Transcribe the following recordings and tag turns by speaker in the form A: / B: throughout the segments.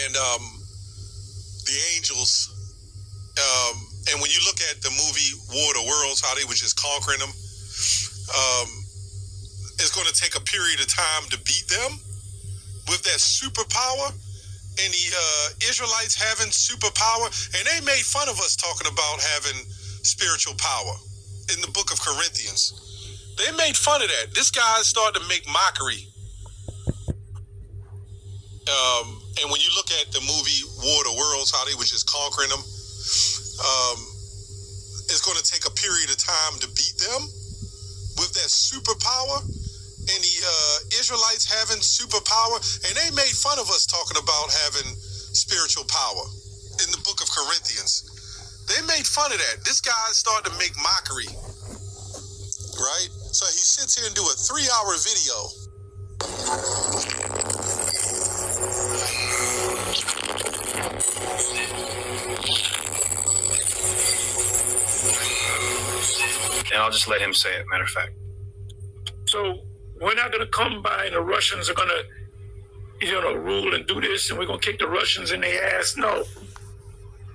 A: and the angels. And when you look at the movie War of the Worlds, how they were just conquering them, it's going to take a period of time to beat them with that superpower. And the Israelites having superpower, and they made fun of us talking about having spiritual power in the book of Corinthians. They made fun of that. This guy started to make mockery. And when you look at the movie War of the Worlds, how they were just conquering them, it's going to take a period of time to beat them with that superpower. And the Israelites having superpower, and they made fun of us talking about having spiritual power in the book of Corinthians. They made fun of that. This guy started to make mockery, right? So he sits here and do a 3-hour video.
B: And I'll just let him say it, matter of fact.
C: So we're not going to come by and the Russians are going to, rule and do this and we're going to kick the Russians in their ass. No.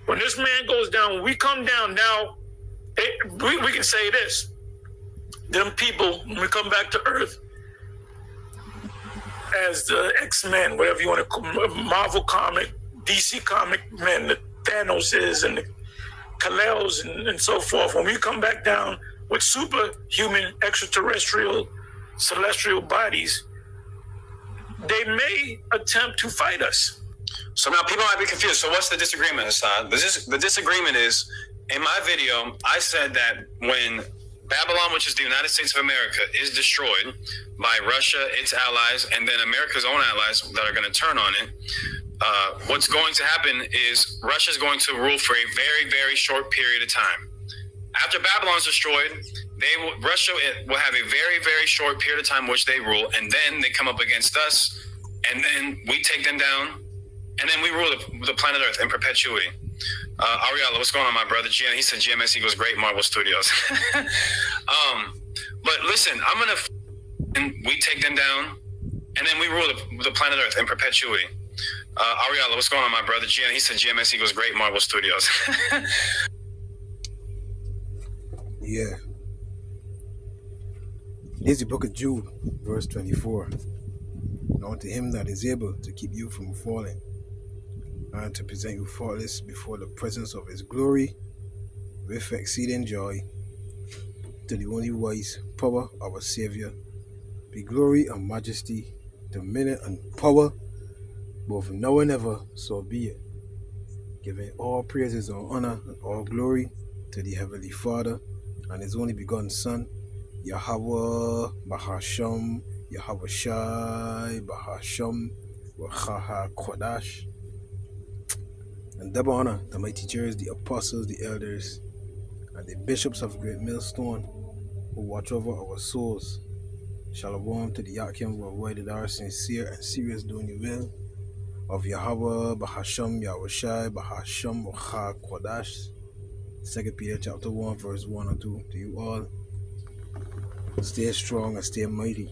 C: When this man goes down, when we come down now, we can say this. Them people, when we come back to Earth, as the X-Men, whatever you want to call them, Marvel comic, DC comic men, the Thanos is and the Kal-Els and so forth, when we come back down with superhuman, extraterrestrial, celestial bodies, they may attempt to fight us.
B: So now people might be confused. So what's the disagreement, Assad? The disagreement is, in my video, I said that when Babylon, which is the United States of America, is destroyed by Russia, its allies, and then America's own allies that are going to turn on it, what's going to happen is Russia is going to rule for a very, very short period of time. After Babylon's destroyed, Russia will have a very, very short period of time which they rule, and then they come up against us, and then we take them down, and then we rule the planet Earth in perpetuity. Ariella, what's going on, my brother? He said GMS equals Great Marvel Studios. But listen, and we take them down, and then we rule the planet Earth in perpetuity. Ariella, what's going on, my brother? He said GMS equals Great Marvel Studios.
D: Yeah. This is the book of Jude, verse 24. Now to him that is able to keep you from falling, and to present you faultless before the presence of his glory with exceeding joy, to the only wise power, our Savior, be glory and majesty, dominion and power, both now and ever, so be it. Giving all praises and honor and all glory to the Heavenly Father and his only begotten Son, Yahweh Bahasham, Yahweh Shai Bahasham, Wachaha Kodash. And double honor the mighty teachers, the apostles, the elders, and the bishops of Great Millstone who watch over our souls. Shalom to the Yakim worldwide that are sincere and serious doing the will of Yahweh Bahasham, Yahweh Shai Bahasham, Wachaha Kodash. 2 Peter chapter 1 verse 1 and 2. To you all, stay strong and stay mighty.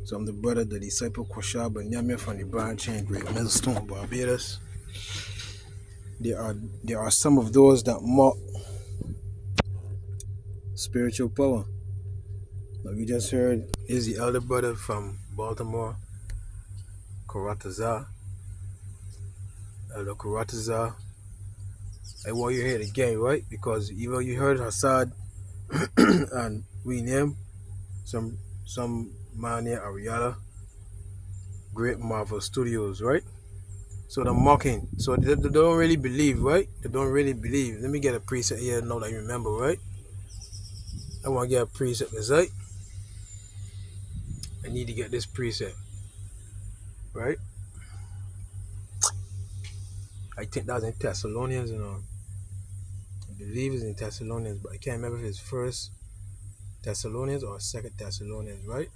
D: So I'm the brother, the disciple Kwasha Banyamia from the branch in Great Millstone, Barbados. There are some of those that mock spiritual power. Now we just heard is the elder brother from Baltimore, Karatazar. Elder Karatazar. I want you to hear it again, right? Because even you heard Hassad and we name some man near Ariella, Great Marvel Studios, right? So they're mocking. So they don't really believe, right? They don't really believe. Let me get a preset here now that I remember, right? I want to get a preset, right? I need to get this preset, right? I think that's in Thessalonians, you know. I believe it's in Thessalonians, but I can't remember if it's First Thessalonians or Second Thessalonians, right?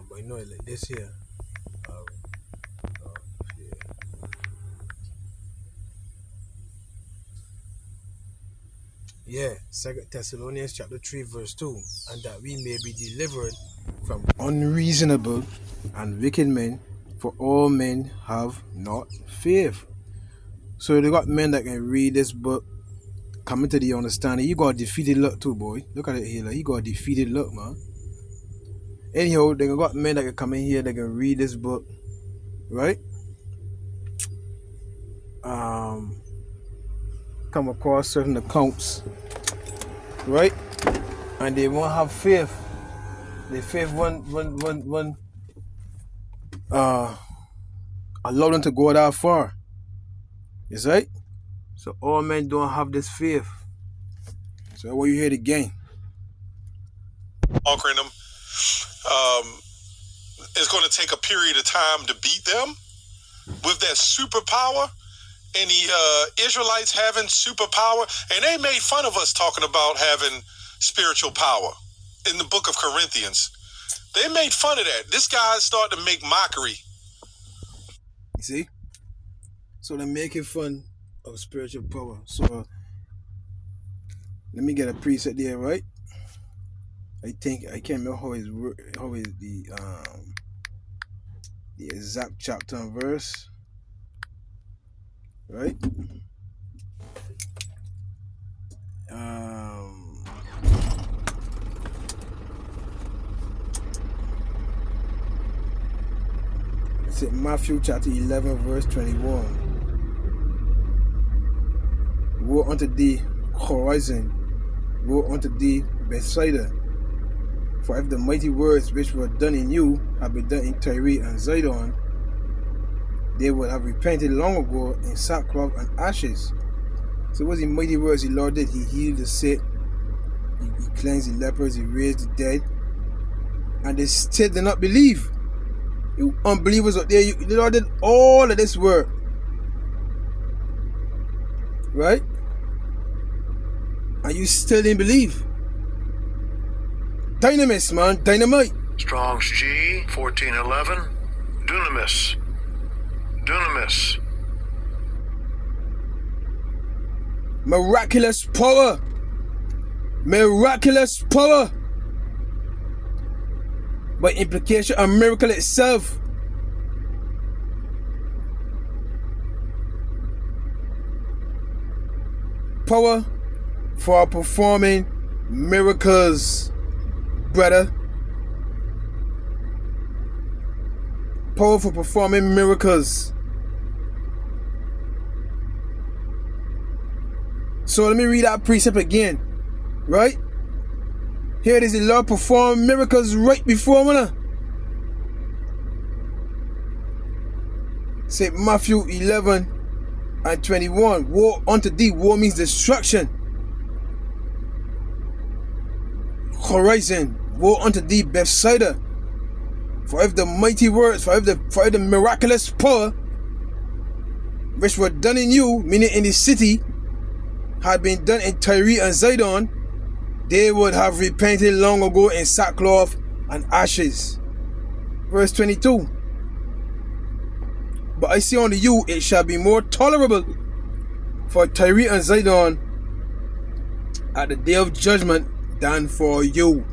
D: But I know it like this here. Yeah, 2 Thessalonians chapter 3 verse 2, and that we may be delivered from unreasonable and wicked men, for all men have not faith. So they got men that can read this book, coming to the understanding. You got a defeated look too, boy. Look at it here, like you got a defeated look, man. Anyhow, they got men that can come in here, that can read this book, right? Come across certain accounts, right? And they won't have faith. Their faith won't allow them to go that far. Is right? So all men don't have this faith. So what you hear again?
A: Conquering them. It's going to take a period of time to beat them with that superpower. And the Israelites having superpower, and they made fun of us talking about having spiritual power in the book of Corinthians. They made fun of that. This guy started to make mockery.
D: You see? So they're making fun of spiritual power. So let me get a preset there, right? I can't remember how is the exact chapter and verse. Right? It's in Matthew chapter 11 verse 21. Woe unto thee, Chorazin! Woe unto thee, Bethsaida! For if the mighty words which were done in you had been done in Tyre and Zidon, they would have repented long ago in sackcloth and ashes. So what's the mighty words the Lord did? He healed the sick, he cleansed the lepers, he raised the dead, and they still did not believe. You unbelievers out there, the Lord did all of this work, right? And you still didn't believe. Dynamis, man, dynamite.
E: Strong's G 1411. Dunamis. Dunamis.
D: Miraculous power. Miraculous power. By implication, a miracle itself. Power for performing miracles, brother. Power for performing miracles. So let me read that precept again, right? Here it is, the Lord performed miracles right before me. Say Matthew 11 and 21. Woe unto thee. Woe means destruction. Chorazin. Woe unto thee, Bethsaida. For if the mighty words, for if the miraculous power which were done in you, meaning in the city, had been done in Tyre and Zidon, they would have repented long ago in sackcloth and ashes. Verse 22. But I say unto you, it shall be more tolerable for Tyre and Zidon at the day of judgment than for you.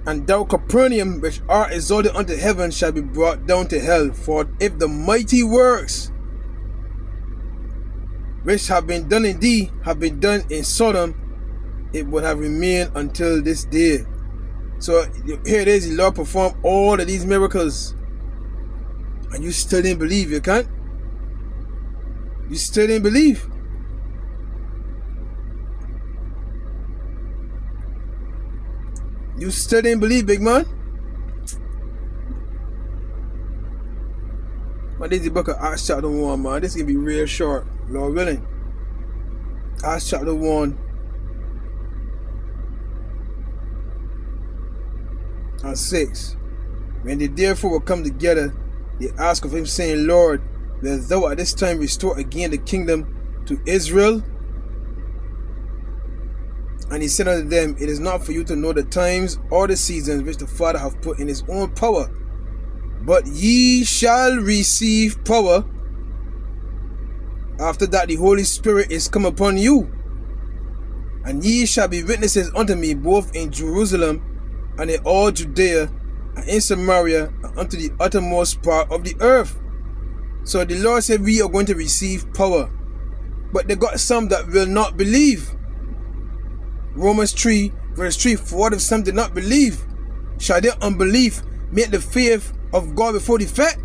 D: And thou, Capernaum, which art exalted unto heaven, shall be brought down to hell. For if the mighty works which have been done in thee have been done in Sodom, it would have remained until this day. So here it is, the Lord performed all of these miracles, and you still didn't believe. You can't. You still didn't believe. You still didn't believe, big man. But this is the book of Acts chapter 1, man. This is going to be real short, Lord willing. Acts chapter 1 and 6. When they therefore were come together, they asked of him, saying, Lord, wilt thou at this time restore again the kingdom to Israel? And he said unto them, it is not for you to know the times or the seasons which the Father hath put in his own power, but ye shall receive power after that the Holy Spirit is come upon you. And ye shall be witnesses unto me both in Jerusalem and in all Judea, and in Samaria, and unto the uttermost part of the earth. So the Lord said we are going to receive power. But they got some that will not believe. Romans 3 verse 3, for what if some did not believe? Shall their unbelief make the faith of God before the fact?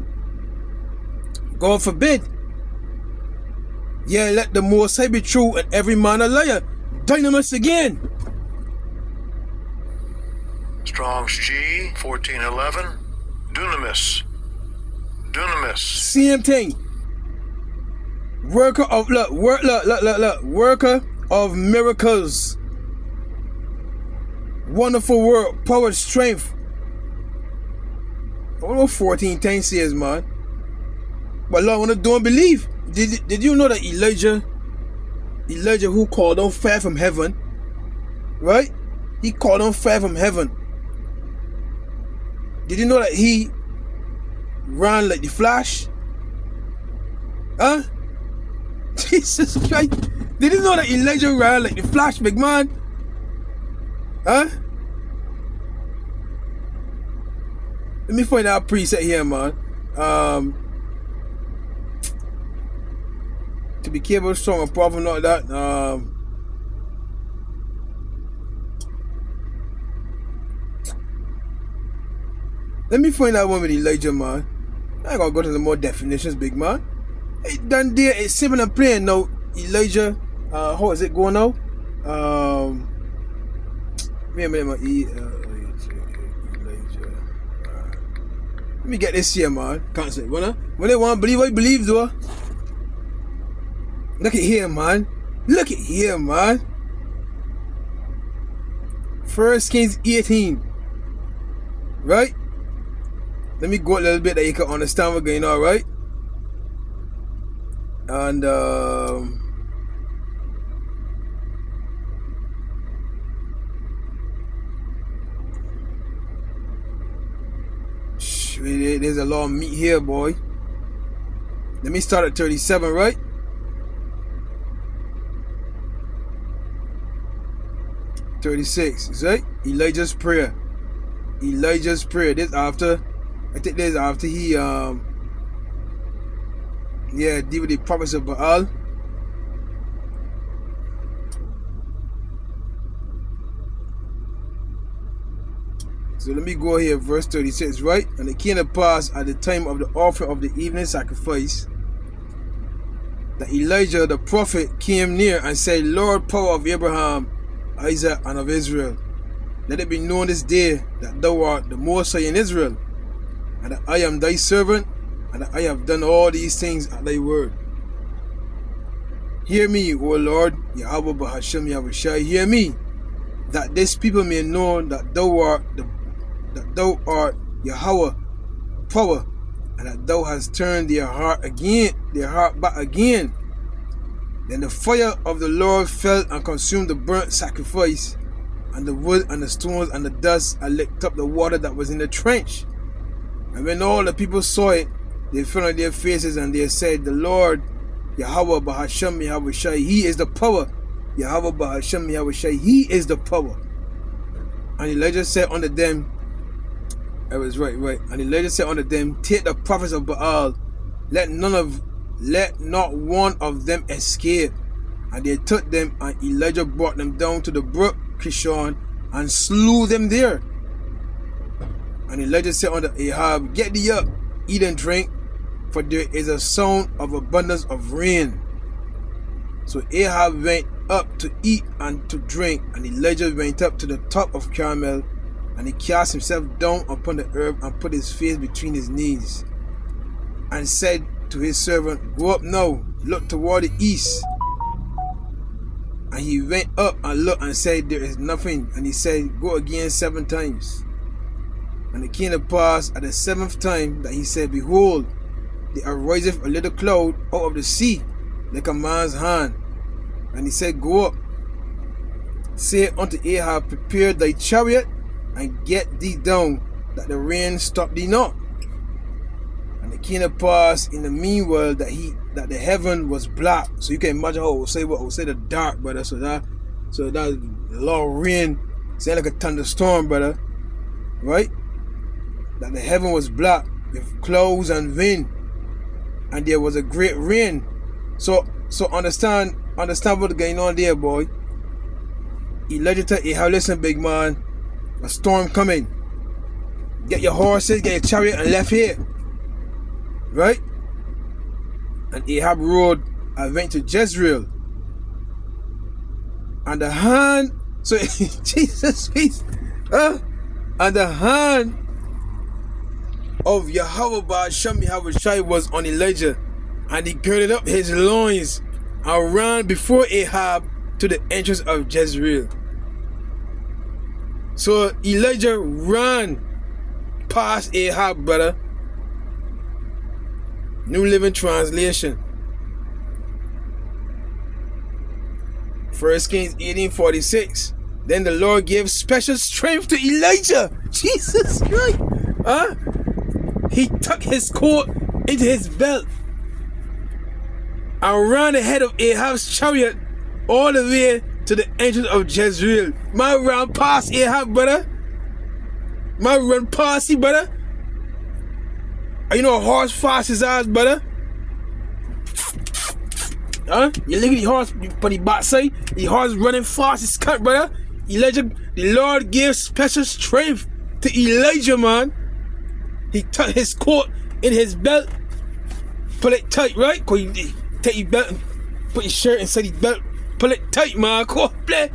D: God forbid. Yeah, let the Most High be true and every man a liar. Dynamis again.
E: Strong's G 1411. Dunamis. Dunamis.
D: Same thing. Worker of worker of miracles. Wonderful work, power, strength. I don't know what 14 times says, man. But Lord, when I don't believe. Did you know that Elijah who called on fire from heaven, right? He called on fire from heaven. Did you know that he ran like the Flash? Huh? Jesus Christ. Did you know that Elijah ran like the Flash, big man? Huh? Let me find out a preset here, man. To be capable, strong, and powerful, not that. Let me find out one with Elijah, man. I ain't gonna go to the more definitions, big man. Hey, done there, it's simple and plain now. Elijah, how is it going now? Wait a minute, my Elijah. Let me get this here, man. Can't say, when they want to believe, I believe, though. Look at here, man. Look at here, man. 1 Kings 18. Right? Let me go a little bit that you can understand what's going on, right? And there's a lot of meat here, boy. Let me start at 37, right? 36, is right? Elijah's prayer. Elijah's prayer. This after, I think this after he deal with the prophets of Baal. So let me go here, verse 36, right? And it came to pass at the time of the offering of the evening sacrifice that Elijah the prophet came near and said, Lord, power of Abraham, Isaac, and of Israel, let it be known this day that thou art the Most High in Israel, and that I am thy servant, and that I have done all these things at thy word. Hear me, O Lord, Yahweh Bahashem Yahushai, hear me, that this people may know that thou art Yahweh, power, and that thou hast turned their heart back again. Then the fire of the Lord fell and consumed the burnt sacrifice, and the wood and the stones and the dust, and licked up the water that was in the trench. And when all the people saw it, they fell on their faces, and they said, the Lord, Yahweh Bahashem Yahushai, he is the power. Yahweh Bahashem Yahushai, he is the power. And Elijah said unto them, I was right. And Elijah said unto them, take the prophets of Baal, let not one of them escape. And they took them, and Elijah brought them down to the brook Kishon, and slew them there. And Elijah said unto Ahab, get thee up, eat and drink, for there is a sound of abundance of rain. So Ahab went up to eat and to drink, and Elijah went up to the top of Carmel, and he cast himself down upon the earth, and put his face between his knees, and said to his servant, go up now, look toward the east. And he went up and looked and said, there is nothing. And he said, go again 7 times. And it came to pass at the 7th time that he said, behold, there ariseth a little cloud out of the sea, like a man's hand. And he said, go up, say unto Ahab, prepare thy chariot, and get thee down, that the rain stop thee not. And it came to pass in the meanwhile that the heaven was black. So you can imagine how it would say the dark, brother. So that a lot of rain, sound like a thunderstorm, brother. right? That the heaven was black with clouds and wind, and there was a great rain. So understand what's going on there, boy. Elijah told Ahab, listen, big man, a storm coming. Get your horses, get your chariot, and left here, right? And Ahab rode and went to Jezreel. And the hand, so Jesus face, and the hand of Yahweh Ba'asham Yahushai was on Elijah, and he girded up his loins and ran before Ahab to the entrance of Jezreel. So Elijah ran past Ahab, brother. New Living Translation. 1 Kings 18:46. Then the Lord gave special strength to Elijah. Jesus Christ. He tucked his coat into his belt and ran ahead of Ahab's chariot all the way to the entrance of Jezreel. Man ran past Ahab, brother. Man run past you, brother. You know how horse fast his eyes, brother? You look at the horse, but the backside, the horse running fast as cut, brother. Elijah, the Lord gave special strength to Elijah, man. He tucked his coat in his belt, pull it tight, right? Cause you take your belt and put your shirt inside your belt, pull it tight, man. Go play,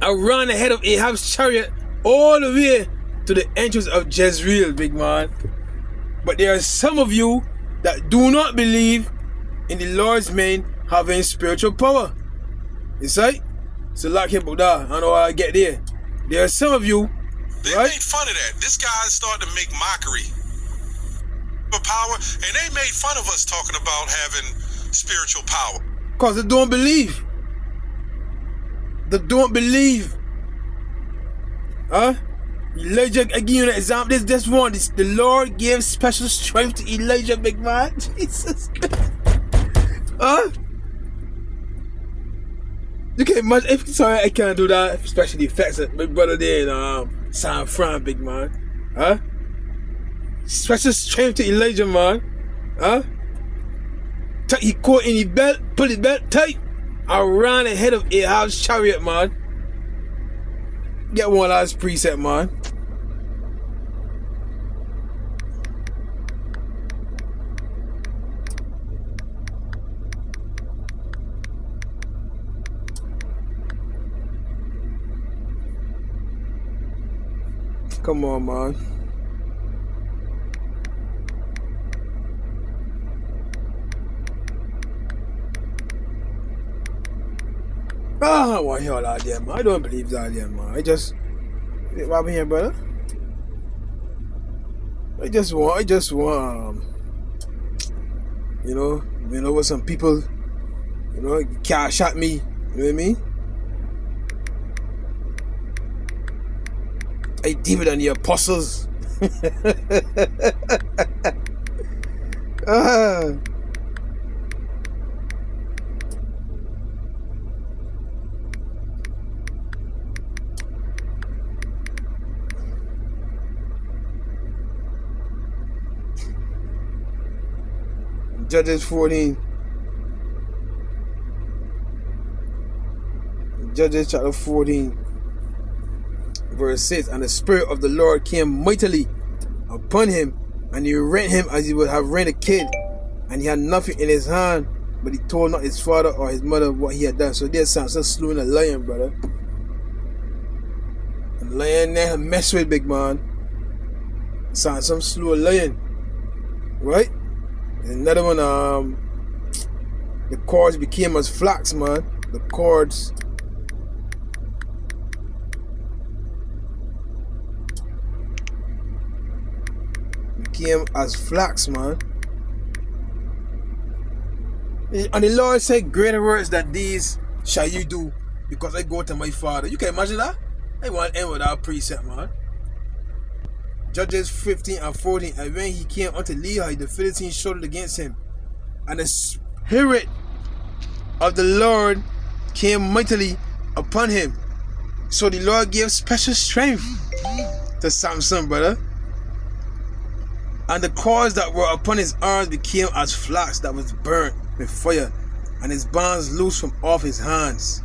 D: I ran ahead of Ahab's chariot all the way to the entrance of Jezreel, big man. But there are some of you that do not believe in the Lord's men having spiritual power. You see? So like him, but I know how I get there. There are some of you,
A: they
D: right?
A: made fun of that. This guy started to make mockery of power, and they made fun of us talking about having spiritual power.
D: Because they don't believe. They don't believe. Elijah, I give you an example. This one. The Lord gave special strength to Elijah, big man. Jesus Christ. You can't imagine. Sorry, I can't do that. Especially the effects of my brother there in San Fran, big man. Special strength to Elijah, man. Tuck your coat in your belt, pull your belt tight. I ran ahead of Ahab's chariot, man. Get one last preset, man. Come on, man. I don't want to hear all that there, man. I don't believe that there, man. What happened here, brother? I just want, you know what some people, can't shot me, you know what I mean? I deeper than the apostles. Judges 14. Judges chapter 14. Verse 6. And the Spirit of the Lord came mightily upon him, and he rent him as he would have rent a kid, and he had nothing in his hand, but he told not his father or his mother what he had done. So there's Samson slewing a lion, brother. And lion there mess with, big man. Samson slew a lion, right? And another one, the cords became as flax, man. The cords became as flax, man. And the Lord said, greater works than these shall you do, because I go to my Father. You can imagine that? I want to end with that precept, man. Judges 15 and 14. And when he came unto Lehi, the Philistines shouted against him, and the Spirit of the Lord came mightily upon him, So the Lord gave special strength to Samson, brother. And the cords that were upon his arms became as flax that was burnt with fire, and his bonds loosed from off his hands.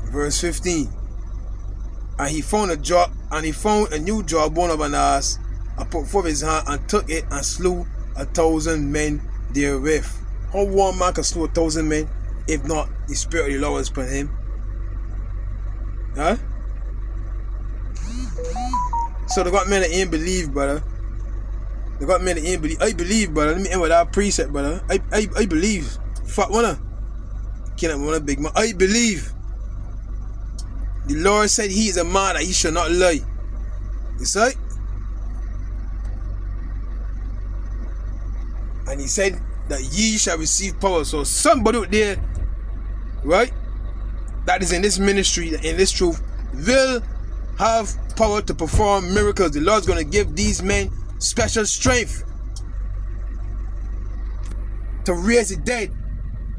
D: Verse 15. And he found a new jawbone of an ass, and put forth his hand and took it and slew 1,000 men therewith. How one man can slew 1,000 men if not the Spirit of the Lord was upon him? Huh? So they got men that ain't believe, brother. They got men that ain't believe. I believe, brother. Let me end with that precept, brother. I believe. Fuck wanna. Can't wanna big man. I believe. The Lord said he is a man that he shall not lie. You see? And he said that ye shall receive power. So somebody out there, right, that is in this ministry, in this truth, will have power to perform miracles. The Lord's going to give these men special strength to raise the dead.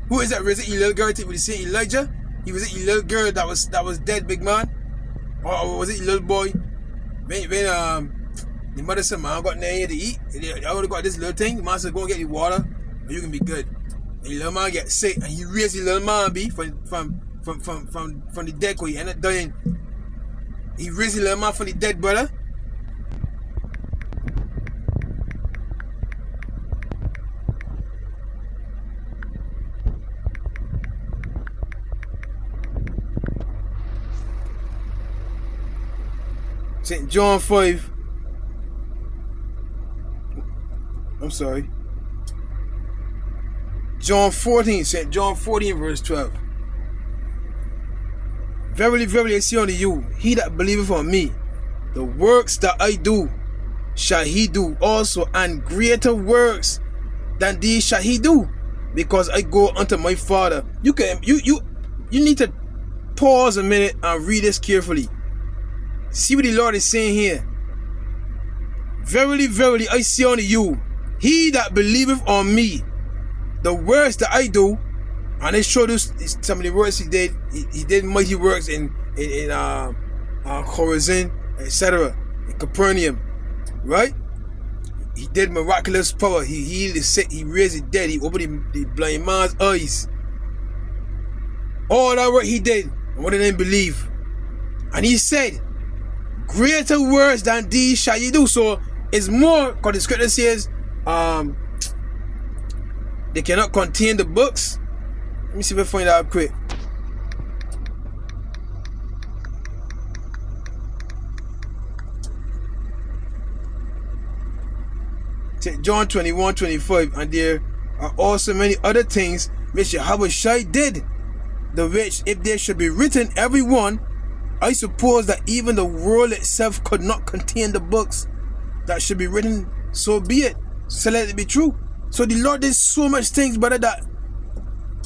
D: Who is that? Was it a little girl? Would you say Elijah? He was a little girl that was dead, big man, or was it a little boy? When the mother said, "Man, I got nothing here to eat. I only got this little thing." The man said, "Go and get the water, and you can be good." And the little man get sick, and he raised the little man from the dead, because he ended up dying. He raised the little man from the dead, brother. St. John 5. I'm sorry. John 14. St. John 14 verse 12. Verily, verily, I say unto you, he that believeth on me, the works that I do, shall he do also, and greater works than these shall he do, because I go unto my Father. You need to pause a minute and read this carefully. See what the Lord is saying here. Verily, verily, I say unto you, he that believeth on me, the works that I do, and they showed us some of the works he did. He did mighty works in Chorazin, etc., in Capernaum, right? He did miraculous power. He healed the sick. He raised the dead. He opened the blind man's eyes. All that work he did, and what did they believe? And he said, greater works than these shall ye do. So it's more, because the scripture says they cannot contain the books. Let me see if I find out quick. John 21:25, and there are also many other things which Yahushua did, the which, if they should be written every one, I suppose that even the world itself could not contain the books that should be written. So be it. So let it be true. So the Lord did so much things, brother, that,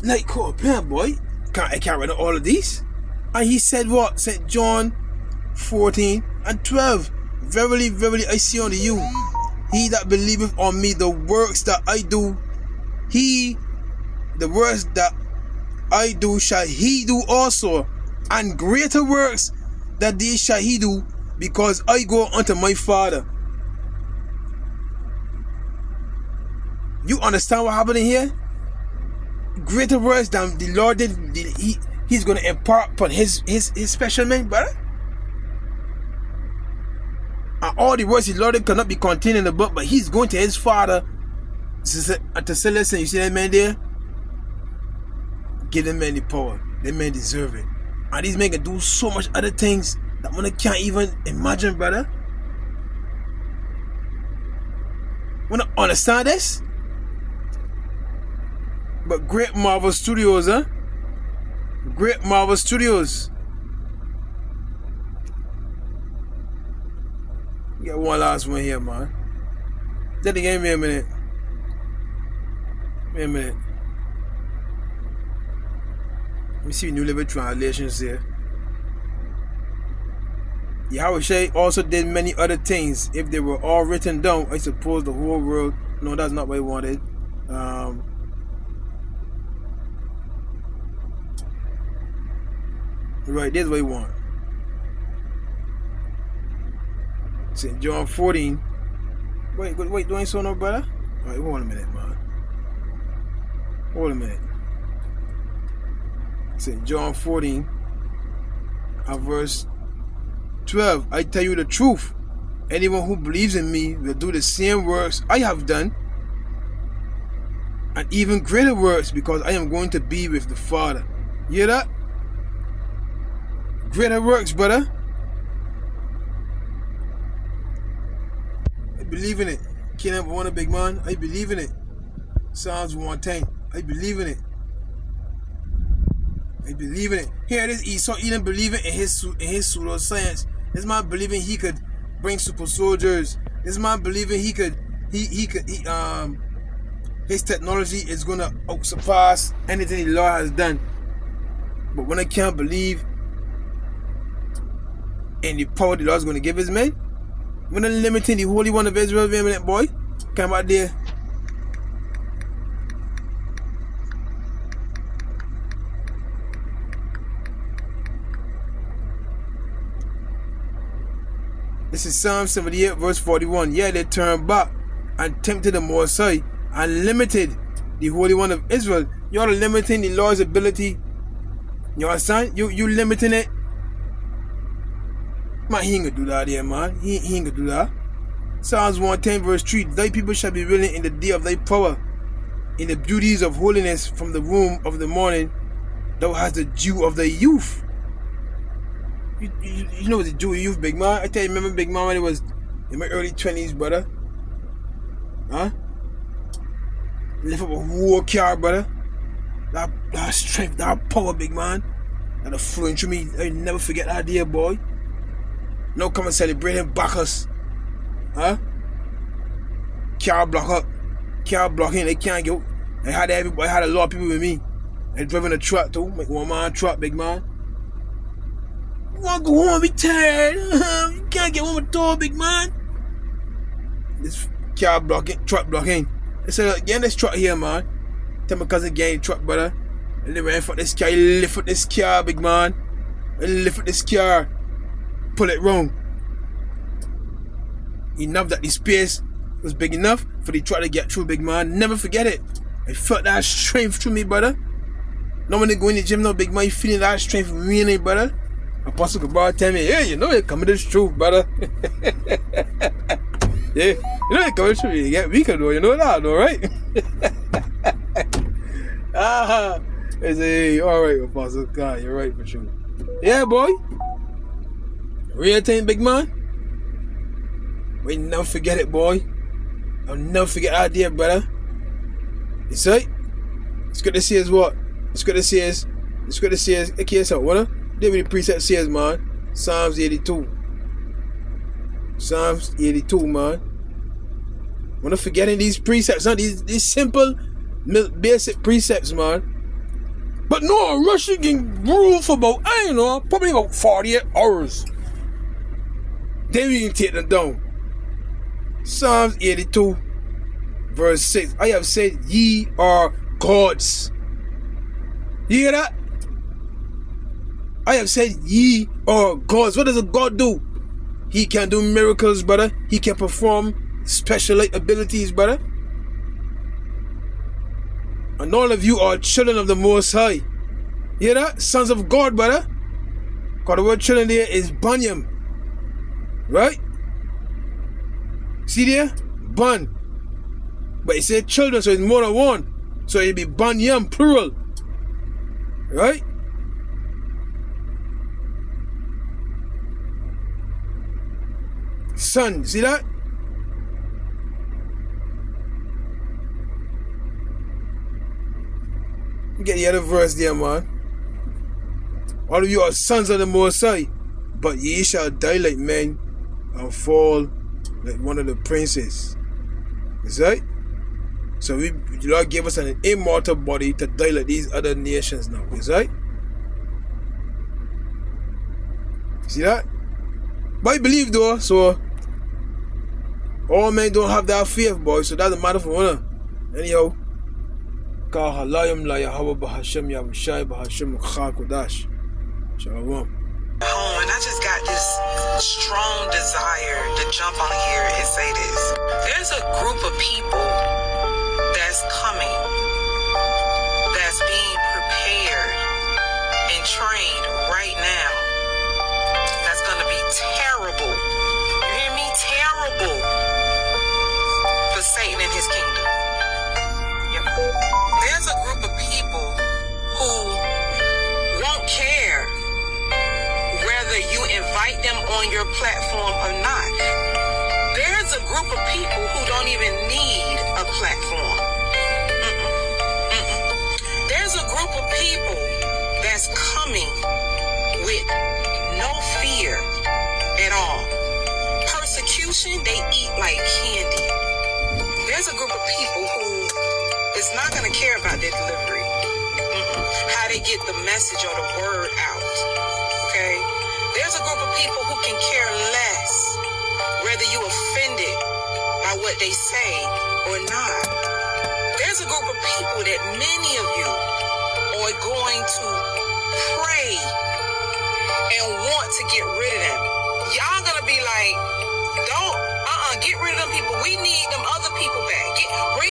D: like, cool, man, boy, I can't read all of these. And he said what? St. John 14:12. Verily, verily, I say unto you, he that believeth on me, the works that I do, the works that I do shall he do also, and greater works than these shall he do, because I go unto my Father. You understand what happened here? Greater works than the Lord did. He's going to impart upon his special men, brother. And all the words the Lord cannot be contained in the book, but he's going to his Father to say, listen, you see that man there? Give them men the power. Them men deserve it. And these men can do so much other things that one can't even imagine, brother. Wanna understand this? But Great Marvel Studios, huh? Great Marvel Studios. Get one last one here, man. Then give me a minute. Wait a minute. Let me see New Living Translations here. Yahushua also did many other things. If they were all written down, I suppose the whole world. No, that's not what I wanted. Right, this is what you want. St. John 14. Wait, doing so no, brother? Alright, hold a minute, man. Hold a minute. St. John 14 and verse 12. I tell you the truth. Anyone who believes in me will do the same works I have done, and even greater works, because I am going to be with the Father. You hear that? Greater works, brother. I believe in it. Can't ever want a big man. I believe in it. Psalms 110. I believe in it. I believe in it. Here it is. Esau even believing in his pseudoscience. This man believing he could bring super soldiers. This man believing he could his technology is gonna outsurpass anything the Lord has done. But when I can't believe in the power the Lord is gonna give his men, when I'm limiting the Holy One of Israel, wait a minute, boy, come out there. This is Psalm 78 verse 41. Yeah, they turned back and tempted the Most High and limited the Holy One of Israel. You're limiting the Lord's ability. You understand? You limiting it. Man, he ain't gonna do that here, man. He ain't gonna do that. Psalms 110 verse 3. Thy people shall be willing in the day of thy power, in the beauties of holiness from the womb of the morning. Thou hast the dew of thy youth. You know what the dew of youth, big man? I tell you, remember big man when it was in my early 20s, brother? Huh? Lift up a whole car, brother. That strength, that power, big man. That flowing through me. I never forget that day, boy. Now come and celebrate him, Bacchus. Huh? Car block up. Car blocking, they can't get out. I had a lot of people with me. I driving a truck too, like one man truck, big man. You wanna go home, be tired. You can't get home with door, big man. This car blocking, truck blocking. I said, again, this truck here, man. Tell my cousin, again, truck, brother. And they ran for this car. You lift up this car, big man. You lift up this car. Pull it wrong. Enough that the space was big enough for the truck to get through, big man. Never forget it. I felt that strength through me, brother. Now when they go in the gym now, big man, you feeling that strength really, brother. Apostle Gabriel tell me, hey, you know it coming to the truth, brother. Yeah, you know it coming to truth. You get weaker though, you know that though, right? I say, hey, alright, Apostle God, you're right for sure. Yeah, boy. Real thing, big man. We never forget it, boy. I'll never forget that idea, brother. You see? It's good to see us what? It's good to see us. It's good to see us. Okay, so what? David the precept says, man. Psalms 82. Psalms 82, man. We're not forgetting these precepts, huh? These simple, basic precepts, man. But no, Russia can rule for about, I don't know, probably about 48 hours. Then we can take them down. Psalms 82, verse 6. I have said, ye are gods. You hear that? I have said, ye are gods. What does a God do? He can do miracles, brother. He can perform special abilities, brother. And all of you are children of the Most High. You hear that? Sons of God, brother. Because the word children there is banyam. Right? See there? Ban. But it said children, so it's more than one. So it'd be banyam, plural. Right? Son, see that? Get the other verse there, man. All of you are sons of the Most High, but ye shall die like men and fall like one of the princes. Is that? So the Lord gave us an immortal body to die like these other nations now. Is that? See that? But I believe though, so all men don't have that faith, boy, so that doesn't matter for one. Anyhow. Ka halayam la Yahweh b'Hashem Yahushai b'Hashem Kodash. Shalom.
F: Home, and I just got this strong desire to jump on here and say this. There's a group of people that's coming, that's being prepared and trained right now. That's going to be terrible. You hear me? Terrible for Satan and his kingdom. Yep. There's a group of people who won't care whether you invite them on your platform or not. There's a group of people who don't even need a platform. There's a group of people that's coming with no fear at all. Persecution, they eat like candy. There's a group of people who is not going to care about their delivery. How they get the message or the word out. Okay? There's a group of people who can care less whether you offended by what they say or not. There's a group of people that many of you are going to pray and want to get rid of them. Y'all gonna be like, don't, get rid of them people. We need them other people back.